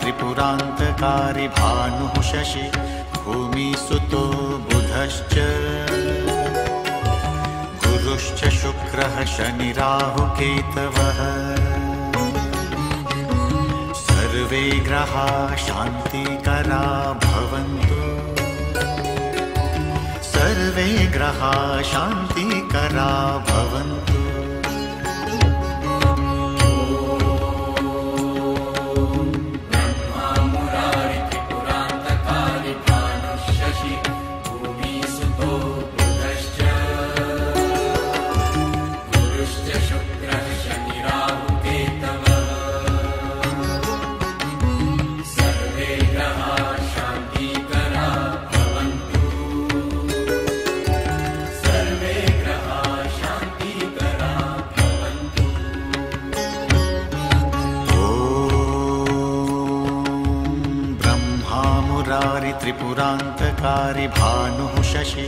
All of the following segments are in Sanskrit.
त्रिपुरान्तकारी भानुः शशि भूमिसुतो बुधश्च गुरुश्च शुक्रः शनिराहुकेतवः सर्वे ग्रहा शान्तिकरा भवन्तु सर्वे ग्रहा शान्तिकरा भवन्तु। त्रिपुरान्तकारी भानुः शशि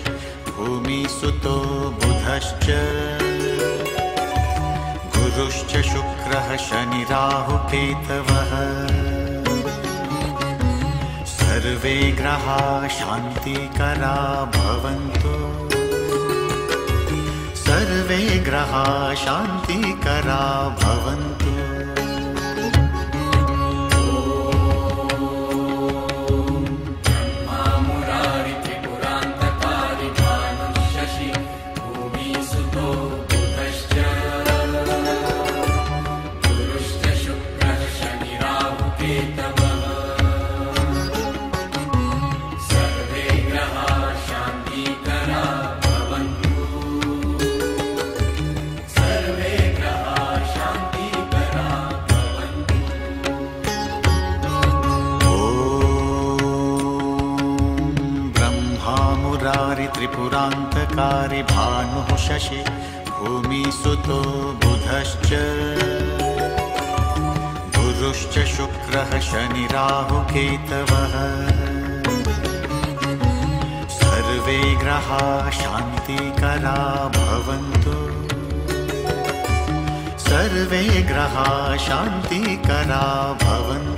भूमिसुतो बुधश्च गुरुश्च शुक्रः शनिराहुकेतवः सर्वे ग्रहा शान्तिकरा भवन्तु सर्वे ग्रहा शान्तिकरा भवन्तु। त्रिपुरान्तकारी भानुः शशि भूमिसुतो बुधश्च गुरुश्च शुक्रः शनिराहुकेतवः सर्वे ग्रहा शान्तिकरा भवन्तु सर्वे ग्रहा शान्तिकरा भवन्तु।